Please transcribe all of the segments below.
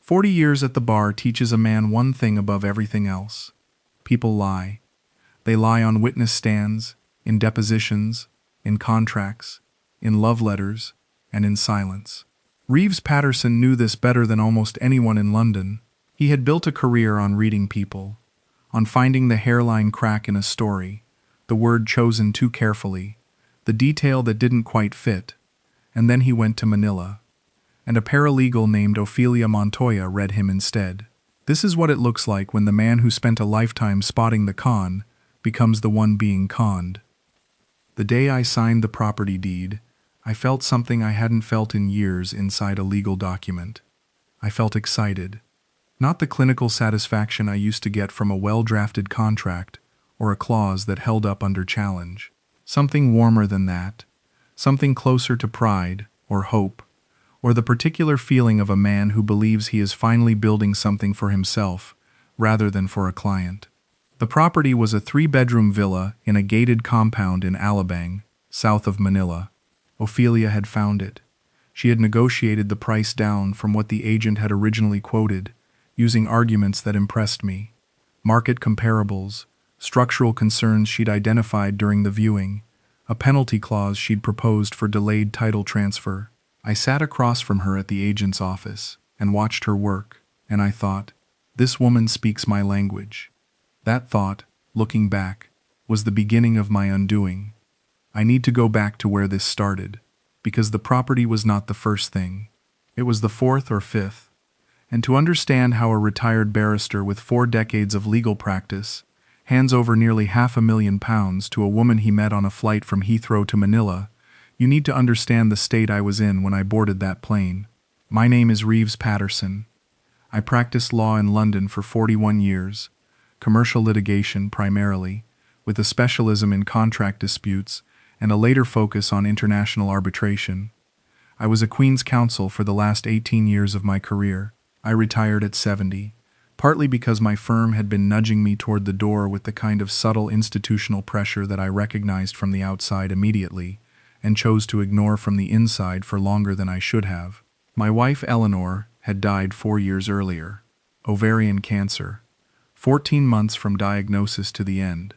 40 years at the bar teaches a man one thing above everything else. People lie. They lie on witness stands, in depositions, in contracts, in love letters, and in silence. Reeves Patterson knew this better than almost anyone in London. He had built a career on reading people, on finding the hairline crack in a story, the word chosen too carefully, the detail that didn't quite fit. And then he went to Manila. And a paralegal named Ophelia Montoya read him instead. This is what it looks like when the man who spent a lifetime spotting the con becomes the one being conned. The day I signed the property deed, I felt something I hadn't felt in years inside a legal document. I felt excited. Not the clinical satisfaction I used to get from a well-drafted contract or a clause that held up under challenge. Something warmer than that. Something closer to pride or hope, or the particular feeling of a man who believes he is finally building something for himself rather than for a client. The property was a 3-bedroom villa in a gated compound in Alabang, south of Manila. Ophelia had found it. She had negotiated the price down from what the agent had originally quoted, using arguments that impressed me. Market comparables, structural concerns she'd identified during the viewing, a penalty clause she'd proposed for delayed title transfer. I sat across from her at the agent's office and watched her work, and I thought, this woman speaks my language. That thought, looking back, was the beginning of my undoing. I need to go back to where this started, because the property was not the first thing. It was the fourth or fifth. And to understand how a retired barrister with 4 decades of legal practice hands over nearly £500,000 to a woman he met on a flight from Heathrow to Manila, you need to understand the state I was in when I boarded that plane. My name is Reeves Patterson. I practiced law in London for 41 years, commercial litigation primarily, with a specialism in contract disputes and a later focus on international arbitration. I was a Queen's Counsel for the last 18 years of my career. I retired at 70, partly because my firm had been nudging me toward the door with the kind of subtle institutional pressure that I recognized from the outside immediately, and chose to ignore from the inside for longer than I should have. My wife Eleanor had died 4 years earlier. Ovarian cancer. 14 months from diagnosis to the end.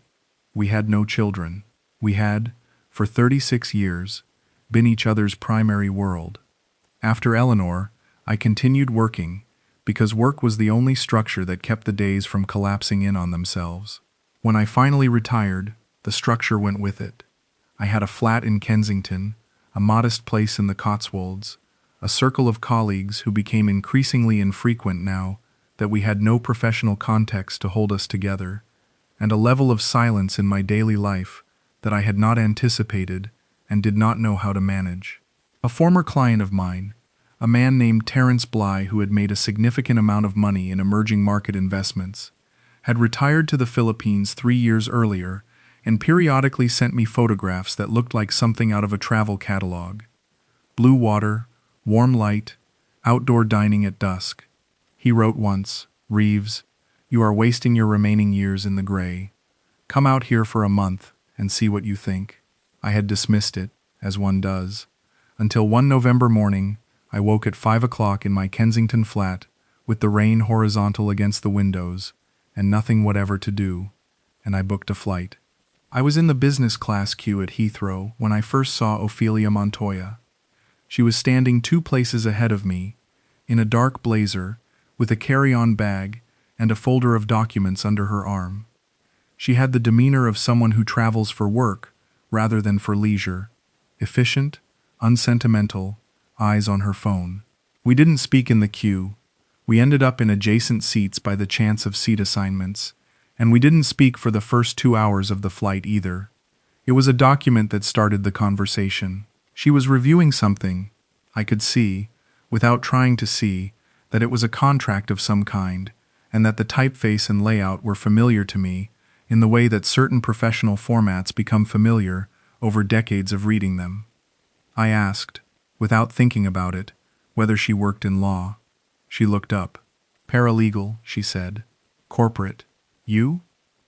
We had no children. We had, for 36 years, been each other's primary world. After Eleanor, I continued working, because work was the only structure that kept the days from collapsing in on themselves. When I finally retired, the structure went with it. I had a flat in Kensington, a modest place in the Cotswolds, a circle of colleagues who became increasingly infrequent now that we had no professional context to hold us together, and a level of silence in my daily life that I had not anticipated and did not know how to manage. A former client of mine, a man named Terence Bly who had made a significant amount of money in emerging market investments, had retired to the Philippines 3 years earlier and periodically sent me photographs that looked like something out of a travel catalog. Blue water, warm light, outdoor dining at dusk. He wrote once, "Reeves, you are wasting your remaining years in the gray. Come out here for a month and see what you think." I had dismissed it, as one does, until one November morning I woke at 5 o'clock in my Kensington flat with the rain horizontal against the windows and nothing whatever to do, and I booked a flight. I was in the business class queue at Heathrow when I first saw Ophelia Montoya. She was standing 2 places ahead of me, in a dark blazer, with a carry-on bag and a folder of documents under her arm. She had the demeanor of someone who travels for work rather than for leisure, efficient, unsentimental, eyes on her phone. We didn't speak in the queue. We ended up in adjacent seats by the chance of seat assignments, and we didn't speak for the first 2 hours of the flight either. It was a document that started the conversation. She was reviewing something. I could see, without trying to see, that it was a contract of some kind, and that the typeface and layout were familiar to me in the way that certain professional formats become familiar over decades of reading them. I asked, without thinking about it, whether she worked in law. She looked up. "Paralegal," she said. "Corporate. You?"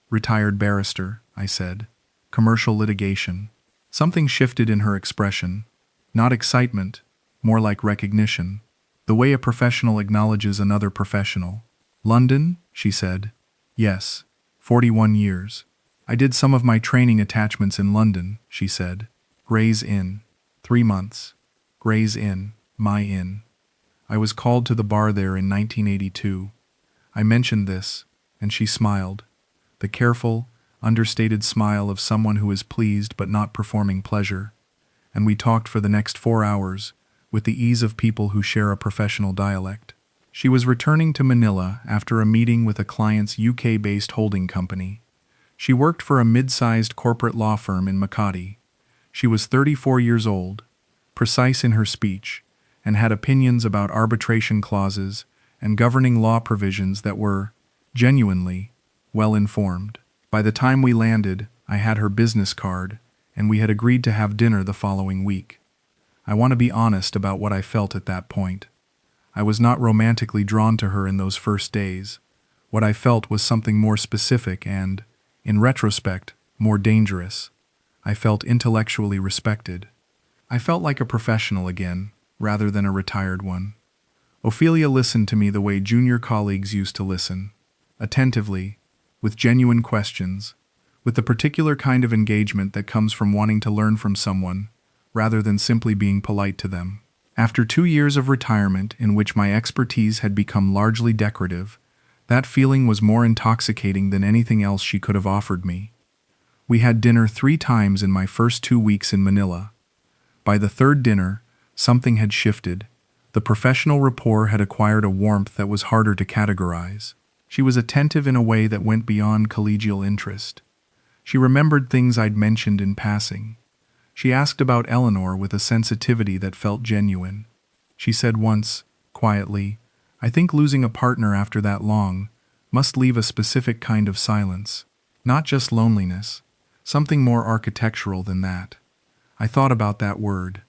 "Retired barrister," I said. "Commercial litigation." Something shifted in her expression. Not excitement, more like recognition. The way a professional acknowledges another professional. London, she said. Yes, 41 years. I did some of my training attachments in London, she said. Gray's Inn. 3 months. Gray's Inn, my inn. I was called to the bar there in 1982. I mentioned this, and she smiled. The careful, understated smile of someone who is pleased but not performing pleasure. And we talked for the next 4 hours, with the ease of people who share a professional dialect. She was returning to Manila after a meeting with a client's UK-based holding company. She worked for a mid-sized corporate law firm in Makati. She was 34 years old, precise in her speech, and had opinions about arbitration clauses and governing law provisions that were, genuinely, well-informed. By the time we landed, I had her business card, and we had agreed to have dinner the following week. I want to be honest about what I felt at that point. I was not romantically drawn to her in those first days. What I felt was something more specific and, in retrospect, more dangerous. I felt intellectually respected. I felt like a professional again, rather than a retired one. Ophelia listened to me the way junior colleagues used to listen, attentively, with genuine questions, with the particular kind of engagement that comes from wanting to learn from someone, rather than simply being polite to them. After 2 years of retirement in which my expertise had become largely decorative, that feeling was more intoxicating than anything else she could have offered me. We had dinner 3 times in my first 2 weeks in Manila. By the third dinner, something had shifted. The professional rapport had acquired a warmth that was harder to categorize. She was attentive in a way that went beyond collegial interest. She remembered things I'd mentioned in passing. She asked about Eleanor with a sensitivity that felt genuine. She said once, quietly, "I think losing a partner after that long must leave a specific kind of silence. Not just loneliness, something more architectural than that." I thought about that word.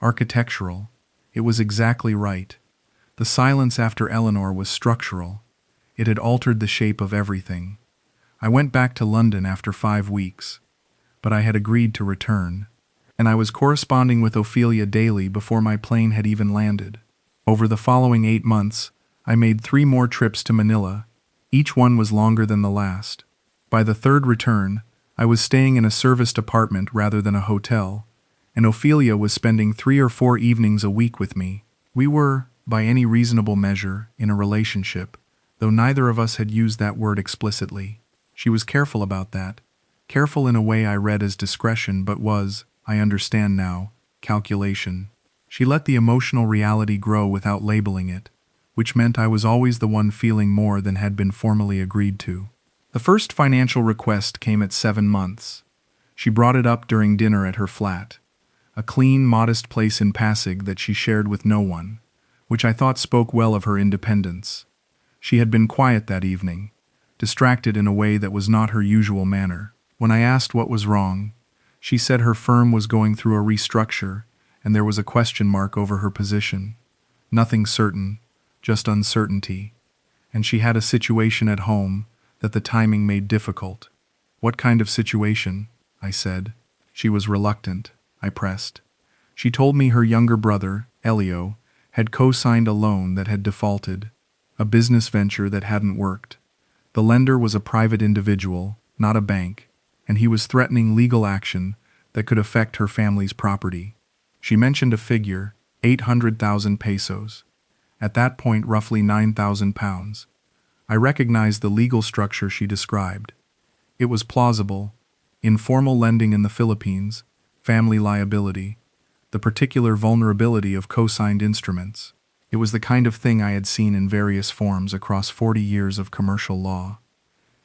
Architectural. It was exactly right. The silence after Eleanor was structural. It had altered the shape of everything. I went back to London after 5 weeks. But I had agreed to return. And I was corresponding with Ophelia daily before my plane had even landed. Over the following 8 months, I made 3 more trips to Manila. Each one was longer than the last. By the third return, I was staying in a serviced apartment rather than a hotel, and Ophelia was spending 3 or 4 evenings a week with me. We were, by any reasonable measure, in a relationship, though neither of us had used that word explicitly. She was careful about that, careful in a way I read as discretion but was, I understand now, calculation. She let the emotional reality grow without labeling it, which meant I was always the one feeling more than had been formally agreed to. The first financial request came at 7 months. She brought it up during dinner at her flat, a clean, modest place in Pasig that she shared with no one, which I thought spoke well of her independence. She had been quiet that evening, distracted in a way that was not her usual manner. When I asked what was wrong, she said her firm was going through a restructure and there was a question mark over her position. Nothing certain, just uncertainty. And she had a situation at home that the timing made difficult. "What kind of situation?" I said. She was reluctant. I pressed. She told me her younger brother, Elio, had co-signed a loan that had defaulted, a business venture that hadn't worked. The lender was a private individual, not a bank, and he was threatening legal action that could affect her family's property. She mentioned a figure, 800,000 pesos. At that point, roughly 9,000 pounds. I recognized the legal structure she described. It was plausible. Informal lending in the Philippines, family liability, the particular vulnerability of co-signed instruments. It was the kind of thing I had seen in various forms across 40 years of commercial law.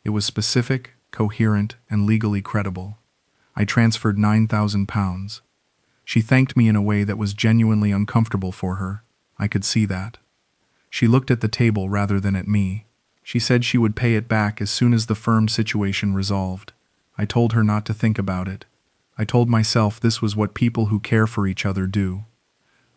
It was specific, coherent, and legally credible. I transferred 9,000 pounds. She thanked me in a way that was genuinely uncomfortable for her. I could see that. She looked at the table rather than at me. She said she would pay it back as soon as the firm situation resolved. I told her not to think about it. I told myself this was what people who care for each other do.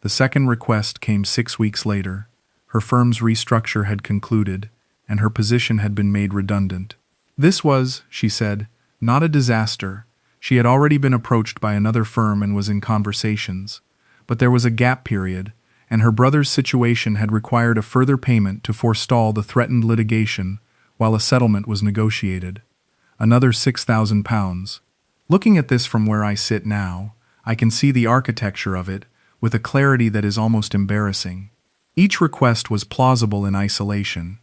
The second request came 6 weeks later. Her firm's restructure had concluded, and her position had been made redundant. This was, she said, not a disaster. She had already been approached by another firm and was in conversations. But there was a gap period, and her brother's situation had required a further payment to forestall the threatened litigation while a settlement was negotiated. Another £6,000. Looking at this from where I sit now, I can see the architecture of it with a clarity that is almost embarrassing. Each request was plausible in isolation.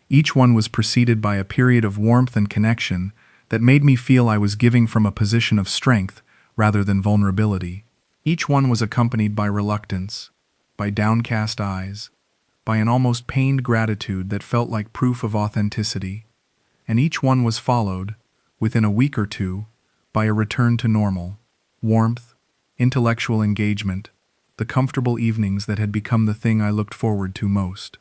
Each one was preceded by a period of warmth and connection that made me feel I was giving from a position of strength rather than vulnerability. Each one was accompanied by reluctance, by downcast eyes, by an almost pained gratitude that felt like proof of authenticity. And each one was followed, within a week or two, by a return to normal, warmth, intellectual engagement, the comfortable evenings that had become the thing I looked forward to most.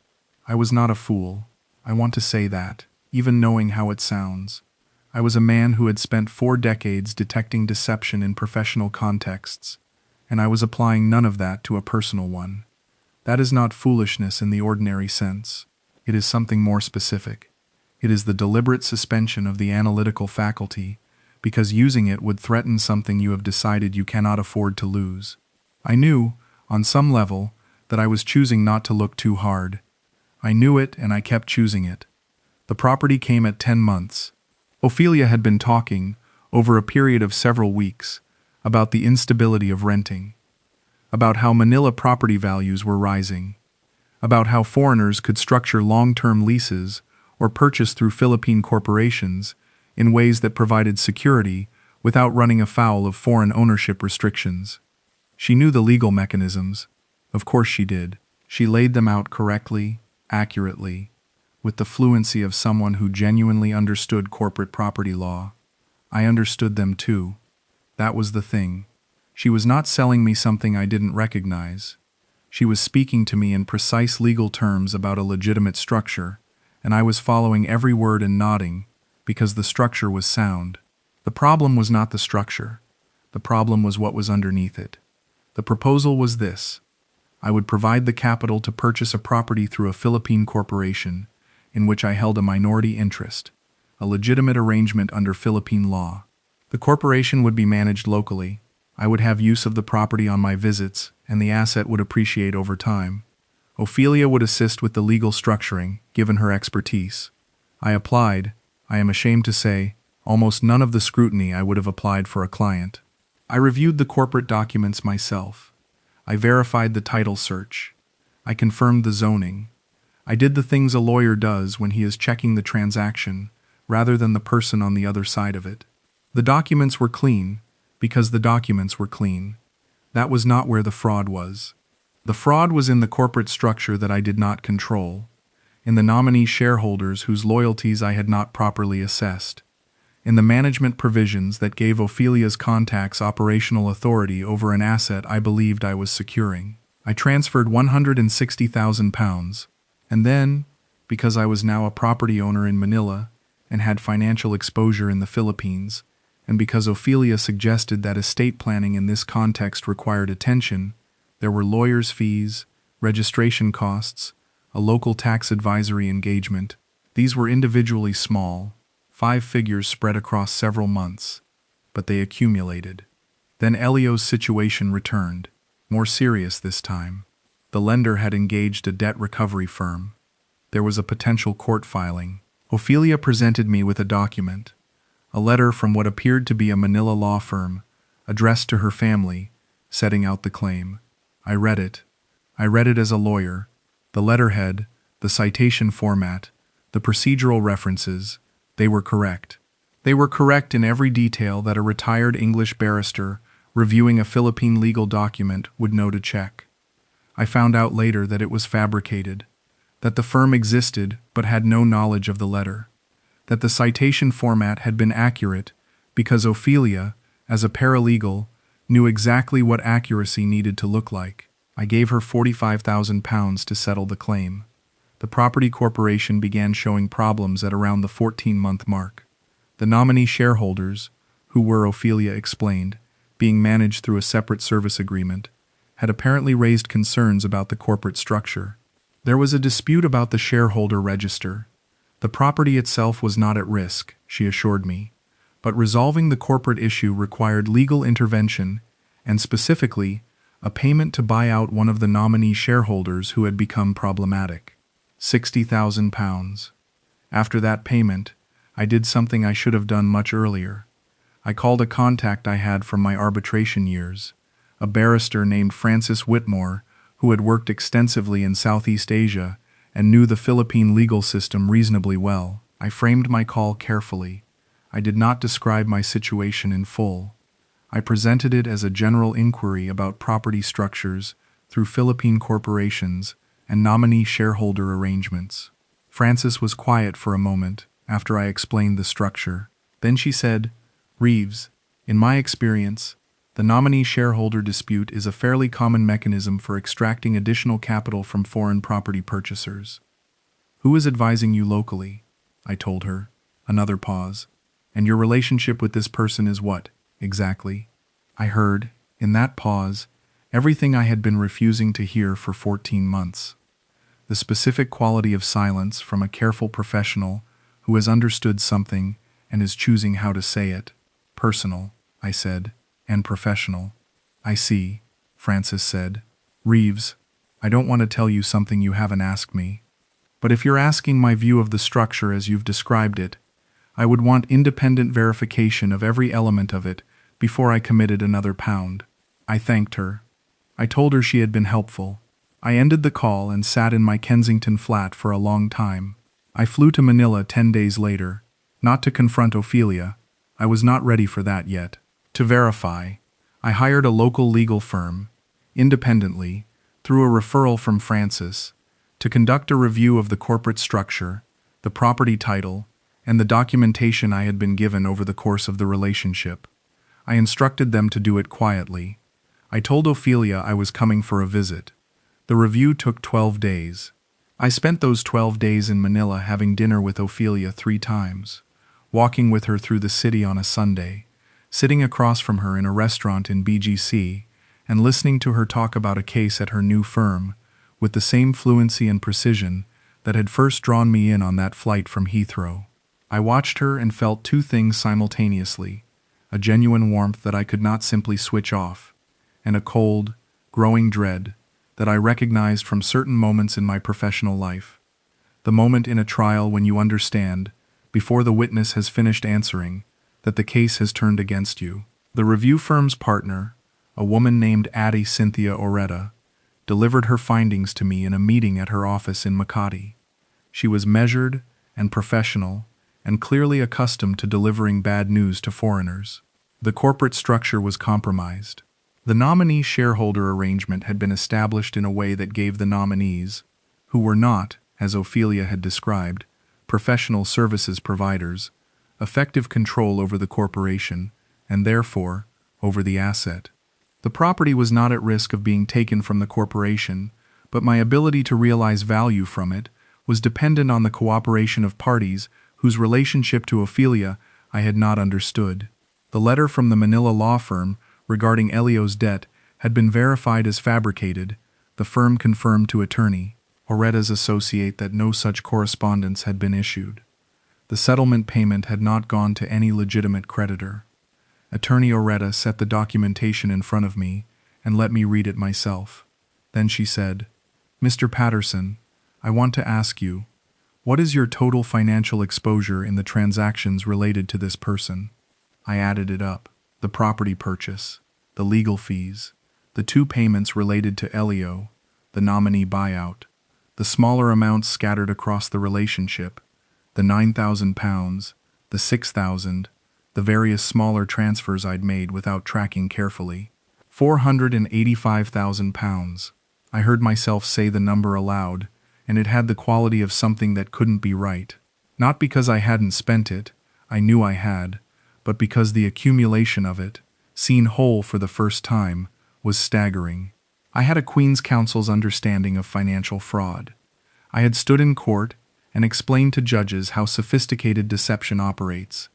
I was not a fool. I want to say that, even knowing how it sounds. I was a man who had spent 4 decades detecting deception in professional contexts, and I was applying none of that to a personal one. That is not foolishness in the ordinary sense. It is something more specific. It is the deliberate suspension of the analytical faculty, because using it would threaten something you have decided you cannot afford to lose. I knew, on some level, that I was choosing not to look too hard. I knew it, and I kept choosing it. The property came at 10 months. Ophelia had been talking, over a period of several weeks, about the instability of renting, about how Manila property values were rising, about how foreigners could structure long-term leases or purchase through Philippine corporations in ways that provided security without running afoul of foreign ownership restrictions. She knew the legal mechanisms. Of course she did. She laid them out correctly, accurately, with the fluency of someone who genuinely understood corporate property law. I understood them too. That was the thing. She was not selling me something I didn't recognize. She was speaking to me in precise legal terms about a legitimate structure, and I was following every word and nodding, because the structure was sound. The problem was not the structure. The problem was what was underneath it. The proposal was this. I would provide the capital to purchase a property through a Philippine corporation, in which I held a minority interest, a legitimate arrangement under Philippine law. The corporation would be managed locally. I would have use of the property on my visits, and the asset would appreciate over time. Ophelia would assist with the legal structuring, given her expertise. I applied, I am ashamed to say, almost none of the scrutiny I would have applied for a client. I reviewed the corporate documents myself. I verified the title search. I confirmed the zoning. I did the things a lawyer does when he is checking the transaction, rather than the person on the other side of it. The documents were clean, because the documents were clean. That was not where the fraud was. The fraud was in the corporate structure that I did not control, in the nominee shareholders whose loyalties I had not properly assessed, in the management provisions that gave Ophelia's contacts operational authority over an asset I believed I was securing. I transferred £160,000, and then, because I was now a property owner in Manila and had financial exposure in the Philippines, and because Ophelia suggested that estate planning in this context required attention, there were lawyers' fees, registration costs, a local tax advisory engagement. These were individually small, 5 figures spread across several months, but they accumulated. Then Elio's situation returned, more serious this time. The lender had engaged a debt recovery firm. There was a potential court filing. Ophelia presented me with a document, a letter from what appeared to be a Manila law firm, addressed to her family, setting out the claim. I read it. I read it as a lawyer. The letterhead, the citation format, the procedural references, they were correct. They were correct in every detail that a retired English barrister reviewing a Philippine legal document would know to check. I found out later that it was fabricated, that the firm existed but had no knowledge of the letter, that the citation format had been accurate because Ophelia, as a paralegal, knew exactly what accuracy needed to look like. I gave her £45,000 to settle the claim. The property corporation began showing problems at around the 14-month mark. The nominee shareholders, who were, Ophelia explained, being managed through a separate service agreement, had apparently raised concerns about the corporate structure. There was a dispute about the shareholder register. The property itself was not at risk, she assured me, but resolving the corporate issue required legal intervention and, specifically, a payment to buy out one of the nominee shareholders who had become problematic. £60,000. After that payment, I did something I should have done much earlier. I called a contact I had from my arbitration years, a barrister named Francis Whitmore, who had worked extensively in Southeast Asia and knew the Philippine legal system reasonably well. I framed my call carefully. I did not describe my situation in full. I presented it as a general inquiry about property structures through Philippine corporations and nominee shareholder arrangements. Frances was quiet for a moment after I explained the structure. Then she said, "Reeves, in my experience, the nominee shareholder dispute is a fairly common mechanism for extracting additional capital from foreign property purchasers." "Who is advising you locally?" I told her. Another pause. "And your relationship with this person is what, exactly?" I heard, in that pause, everything I had been refusing to hear for 14 months. The specific quality of silence from a careful professional who has understood something and is choosing how to say it. "Personal," I said, "and professional." "I see," Frances said. "Reeves, I don't want to tell you something you haven't asked me. But if you're asking my view of the structure as you've described it, I would want independent verification of every element of it before I committed another pound." I thanked her. I told her she had been helpful. I ended the call and sat in my Kensington flat for a long time. I flew to Manila 10 days later, not to confront Ophelia. I was not ready for that yet. To verify, I hired a local legal firm, independently, through a referral from Francis, to conduct a review of the corporate structure, the property title, and the documentation I had been given over the course of the relationship. I instructed them to do it quietly. I told Ophelia I was coming for a visit. The review took 12 days. I spent those 12 days in Manila having dinner with Ophelia 3 times, walking with her through the city on a Sunday, sitting across from her in a restaurant in BGC, and listening to her talk about a case at her new firm, with the same fluency and precision that had first drawn me in on that flight from Heathrow. I watched her and felt 2 things simultaneously: a genuine warmth that I could not simply switch off, and a cold, growing dread that I recognized from certain moments in my professional life. The moment in a trial when you understand, before the witness has finished answering, that the case has turned against you. The review firm's partner, a woman named Addie Cynthia Oretta, delivered her findings to me in a meeting at her office in Makati. She was measured and professional, and clearly accustomed to delivering bad news to foreigners. The corporate structure was compromised. The nominee shareholder arrangement had been established in a way that gave the nominees, who were not, as Ophelia had described, professional services providers, effective control over the corporation, and therefore, over the asset. The property was not at risk of being taken from the corporation, but my ability to realize value from it was dependent on the cooperation of parties whose relationship to Ophelia I had not understood. The letter from the Manila law firm regarding Elio's debt had been verified as fabricated. The firm confirmed to attorney Oretta's associate that no such correspondence had been issued. The settlement payment had not gone to any legitimate creditor. Attorney Oretta set the documentation in front of me and let me read it myself. Then she said, "Mr. Patterson, I want to ask you, what is your total financial exposure in the transactions related to this person?" I added it up: the property purchase, the legal fees, the 2 payments related to Elio, the nominee buyout, the smaller amounts scattered across the relationship, the £9,000, the £6,000, the various smaller transfers I'd made without tracking carefully. £485,000. I heard myself say the number aloud, and it had the quality of something that couldn't be right. Not because I hadn't spent it, I knew I had, but because the accumulation of it, seen whole for the first time, was staggering. I had a Queen's Counsel's understanding of financial fraud. I had stood in court and explained to judges how sophisticated deception operates.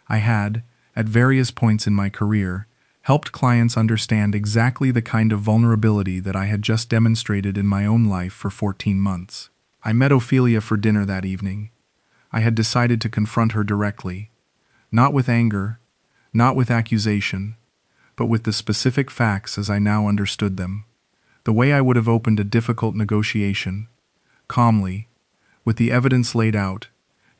I had, at various points in my career, helped clients understand exactly the kind of vulnerability that I had just demonstrated in my own life for 14 months. I met Ophelia for dinner that evening. I had decided to confront her directly, not with anger, not with accusation, but with the specific facts as I now understood them. The way I would have opened a difficult negotiation, calmly, with the evidence laid out,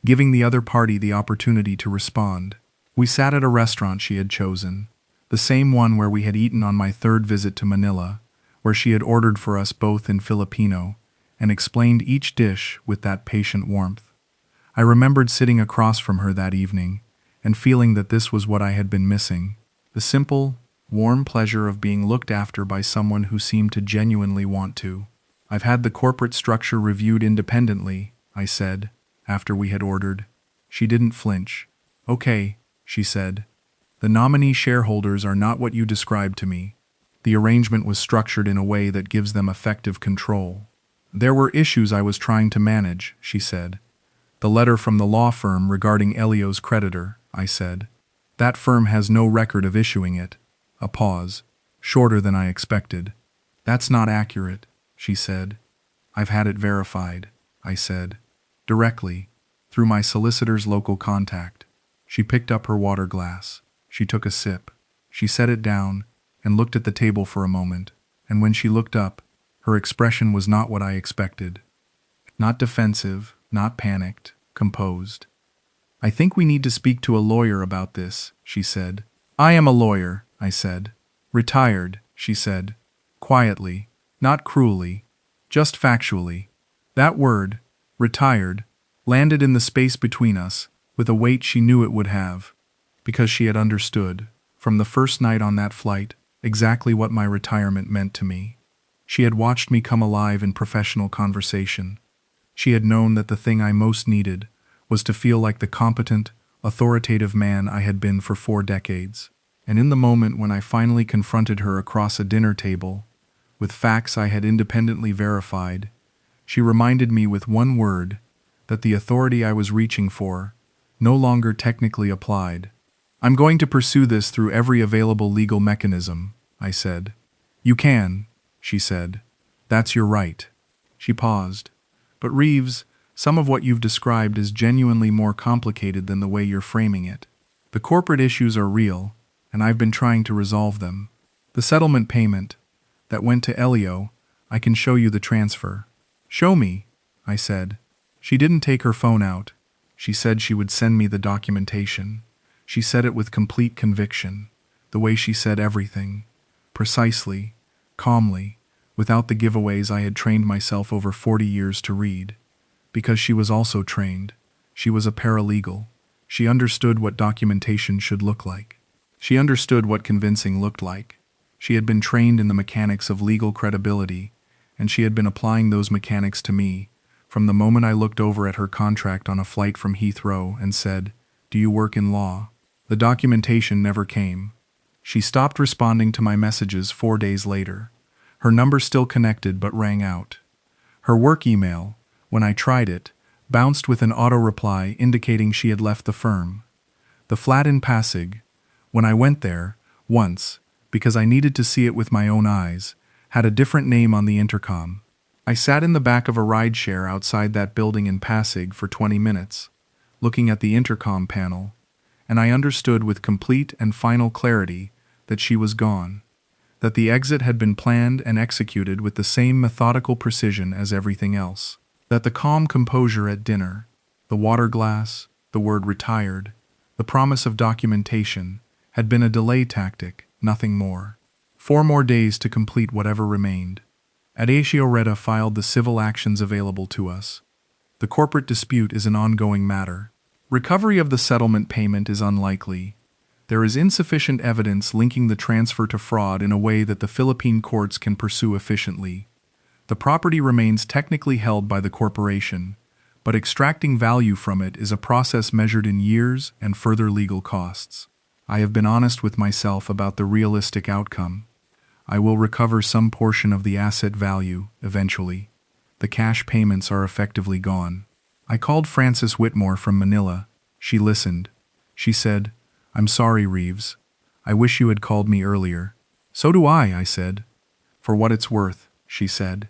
giving the other party the opportunity to respond. We sat at a restaurant she had chosen, the same one where we had eaten on my third visit to Manila, where she had ordered for us both in Filipino, and explained each dish with that patient warmth. I remembered sitting across from her that evening, and feeling that this was what I had been missing, the simple, warm pleasure of being looked after by someone who seemed to genuinely want to. "I've had the corporate structure reviewed independently," I said, after we had ordered. She didn't flinch. "Okay," she said. "The nominee shareholders are not what you described to me. The arrangement was structured in a way that gives them effective control." "There were issues I was trying to manage," she said. "The letter from the law firm regarding Elio's creditor," I said. "That firm has no record of issuing it." A pause, shorter than I expected. "That's not accurate," she said. "I've had it verified," I said. "Directly, through my solicitor's local contact." She picked up her water glass. She took a sip. She set it down and looked at the table for a moment, and when she looked up, her expression was not what I expected. Not defensive, not panicked, composed. "I think we need to speak to a lawyer about this," she said. "I am a lawyer," I said. "Retired," she said. Quietly, not cruelly, just factually. That word, retired, landed in the space between us with a weight she knew it would have, because she had understood, from the first night on that flight, exactly what my retirement meant to me. She had watched me come alive in professional conversation. She had known that the thing I most needed was to feel like the competent, authoritative man I had been for 4 decades. And in the moment when I finally confronted her across a dinner table, with facts I had independently verified, she reminded me with one word that the authority I was reaching for no longer technically applied. "I'm going to pursue this through every available legal mechanism," I said. "You can," she said. "That's your right." She paused. "But Reeves, some of what you've described is genuinely more complicated than the way you're framing it. The corporate issues are real, and I've been trying to resolve them. The settlement payment that went to Elio, I can show you the transfer." "Show me," I said. She didn't take her phone out. She said she would send me the documentation. She said it with complete conviction, the way she said everything, precisely, calmly, without the giveaways I had trained myself over 40 years to read. Because she was also trained. She was a paralegal. She understood what documentation should look like. She understood what convincing looked like. She had been trained in the mechanics of legal credibility, and she had been applying those mechanics to me from the moment I looked over at her contract on a flight from Heathrow and said, "Do you work in law?" The documentation never came. She stopped responding to my messages 4 days later. Her number still connected but rang out. Her work email, when I tried it, bounced with an auto-reply indicating she had left the firm. The flat in Pasig, when I went there, once, because I needed to see it with my own eyes, had a different name on the intercom. I sat in the back of a rideshare outside that building in Pasig for 20 minutes, looking at the intercom panel, and I understood with complete and final clarity that she was gone, that the exit had been planned and executed with the same methodical precision as everything else, that the calm composure at dinner, the water glass, the word retired, the promise of documentation, had been a delay tactic, nothing more. 4 more days to complete whatever remained. Adacio Reda filed the civil actions available to us. The corporate dispute is an ongoing matter. Recovery of the settlement payment is unlikely. There is insufficient evidence linking the transfer to fraud in a way that the Philippine courts can pursue efficiently. The property remains technically held by the corporation, but extracting value from it is a process measured in years and further legal costs. I have been honest with myself about the realistic outcome. I will recover some portion of the asset value, eventually. The cash payments are effectively gone. I called Frances Whitmore from Manila. She listened. She said, "I'm sorry, Reeves. I wish you had called me earlier." "So do I said. "For what it's worth," she said.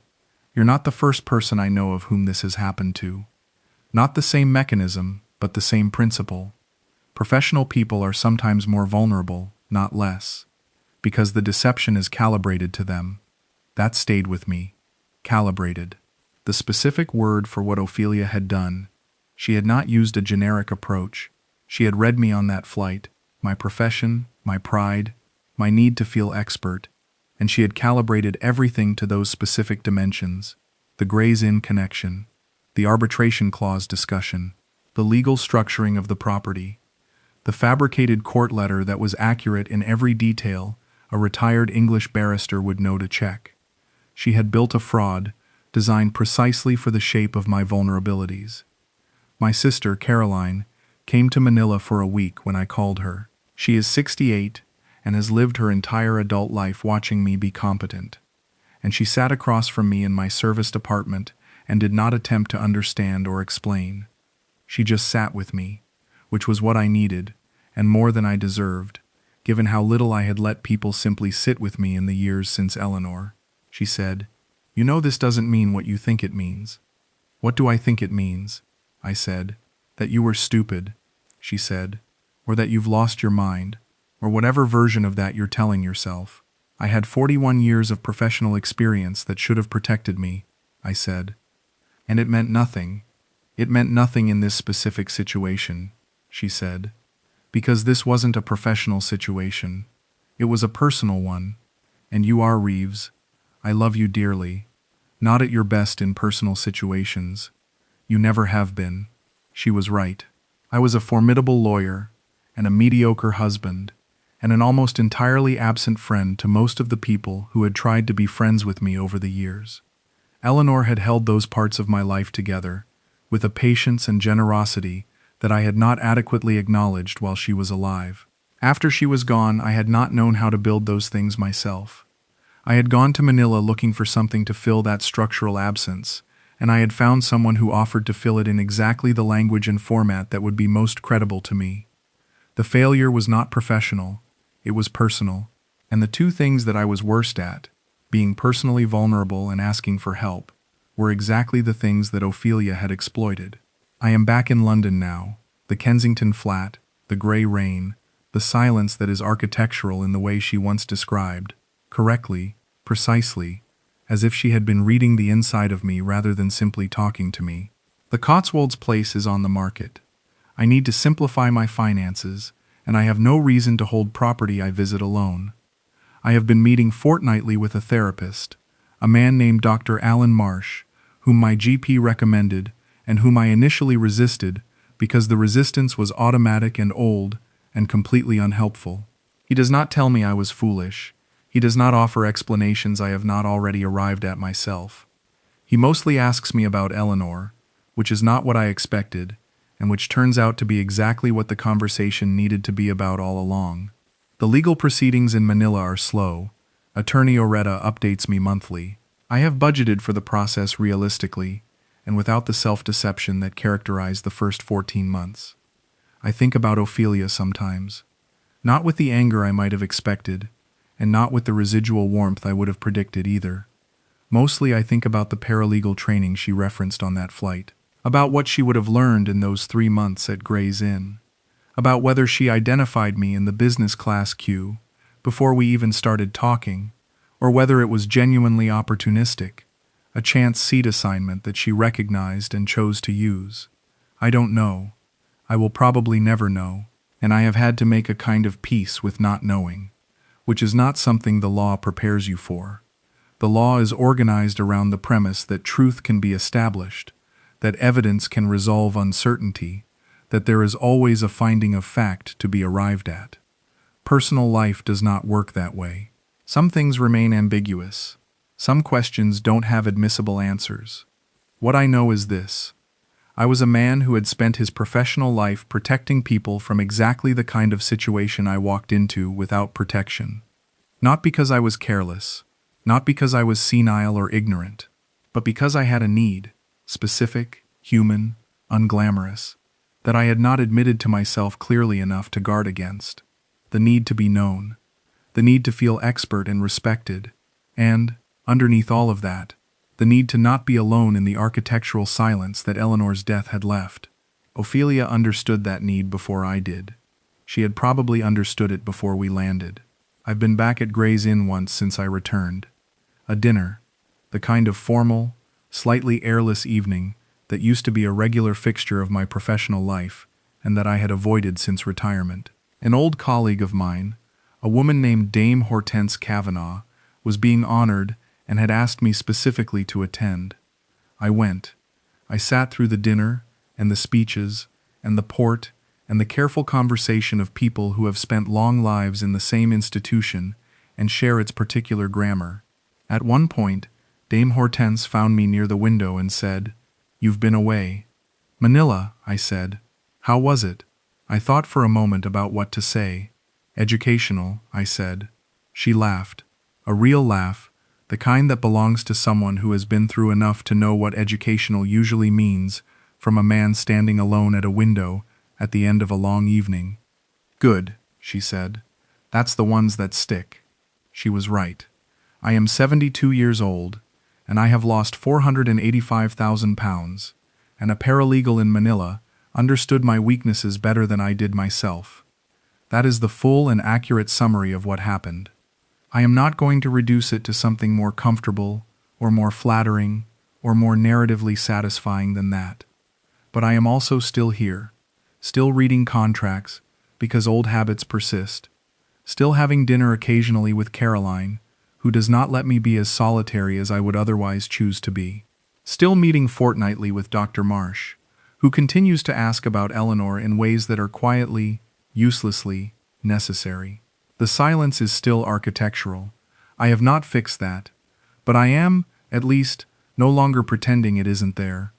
"You're not the first person I know of whom this has happened to. Not the same mechanism, but the same principle. Professional people are sometimes more vulnerable, not less. because the deception is calibrated to them. That stayed with me. Calibrated. The specific word for what Ophelia had done. She had not used a generic approach. She had read me on that flight, my profession, my pride, my need to feel expert, and she had calibrated everything to those specific dimensions: the Gray's Inn connection, the arbitration clause discussion, the legal structuring of the property, the fabricated court letter that was accurate in every detail a retired English barrister would know to check. She had built a fraud designed precisely for the shape of my vulnerabilities. My sister, Caroline, came to Manila for a week when I called her. She is 68 and has lived her entire adult life watching me be competent. And she sat across from me in my serviced apartment and did not attempt to understand or explain. She just sat with me, which was what I needed, and more than I deserved, given how little I had let people simply sit with me in the years since Eleanor. She said, "You know this doesn't mean what you think it means." "What do I think it means?" I said. "That you were stupid," she said, "or that you've lost your mind, or whatever version of that you're telling yourself." "I had 41 years of professional experience that should have protected me," I said. "And it meant nothing. It meant nothing in this specific situation," she said. "Because this wasn't a professional situation. It was a personal one. And you are, Reeves. I love you dearly. Not at your best in personal situations. You never have been." She was right. I was a formidable lawyer, and a mediocre husband, and an almost entirely absent friend to most of the people who had tried to be friends with me over the years. Eleanor had held those parts of my life together, with a patience and generosity that I had not adequately acknowledged while she was alive. After she was gone, I had not known how to build those things myself. I had gone to Manila looking for something to fill that structural absence, and I had found someone who offered to fill it in exactly the language and format that would be most credible to me. The failure was not professional, it was personal, and the two things that I was worst at, being personally vulnerable and asking for help, were exactly the things that Ophelia had exploited. I am back in London now, the Kensington flat, the grey rain, the silence that is architectural in the way she once described, correctly, precisely, as if she had been reading the inside of me rather than simply talking to me. The Cotswolds place is on the market. I need to simplify my finances, and I have no reason to hold property I visit alone. I have been meeting fortnightly with a therapist, a man named Dr. Alan Marsh, whom my GP recommended and whom I initially resisted because the resistance was automatic and old and completely unhelpful. He does not tell me I was foolish. He does not offer explanations I have not already arrived at myself. He mostly asks me about Eleanor, which is not what I expected, and which turns out to be exactly what the conversation needed to be about all along. The legal proceedings in Manila are slow. Attorney Oretta updates me monthly. I have budgeted for the process realistically, and without the self-deception that characterized the first 14 months. I think about Ophelia sometimes, not with the anger I might have expected, and not with the residual warmth I would have predicted either. Mostly I think about the paralegal training she referenced on that flight, about what she would have learned in those 3 months at Gray's Inn, about whether she identified me in the business class queue before we even started talking, or whether it was genuinely opportunistic, a chance seat assignment that she recognized and chose to use. I don't know. I will probably never know, and I have had to make a kind of peace with not knowing, which is not something the law prepares you for. The law is organized around the premise that truth can be established, that evidence can resolve uncertainty, that there is always a finding of fact to be arrived at. Personal life does not work that way. Some things remain ambiguous. Some questions don't have admissible answers. What I know is this. I was a man who had spent his professional life protecting people from exactly the kind of situation I walked into without protection. Not because I was careless, not because I was senile or ignorant, but because I had a need, specific, human, unglamorous, that I had not admitted to myself clearly enough to guard against. The need to be known, the need to feel expert and respected, and, underneath all of that, the need to not be alone in the architectural silence that Eleanor's death had left. Ophelia understood that need before I did. She had probably understood it before we landed. I've been back at Gray's Inn once since I returned. A dinner, the kind of formal, slightly airless evening that used to be a regular fixture of my professional life and that I had avoided since retirement. An old colleague of mine, a woman named Dame Hortense Kavanagh, was being honored and had asked me specifically to attend. I went. I sat through the dinner and the speeches and the port and the careful conversation of people who have spent long lives in the same institution and share its particular grammar. At one point, Dame Hortense found me near the window and said, "You've been away." "Manila," I said. "How was it?" I thought for a moment about what to say. "Educational," I said. She laughed. A real laugh, the kind that belongs to someone who has been through enough to know what educational usually means from a man standing alone at a window at the end of a long evening. "Good," she said. "That's the ones that stick." She was right. I am 72 years old, and I have lost £485,000, and a paralegal in Manila understood my weaknesses better than I did myself. That is the full and accurate summary of what happened. I am not going to reduce it to something more comfortable, or more flattering, or more narratively satisfying than that. But I am also still here, still reading contracts, because old habits persist, still having dinner occasionally with Caroline, who does not let me be as solitary as I would otherwise choose to be, still meeting fortnightly with Dr. Marsh, who continues to ask about Eleanor in ways that are quietly, uselessly, necessary. The silence is still architectural. I have not fixed that, but I am, at least, no longer pretending it isn't there.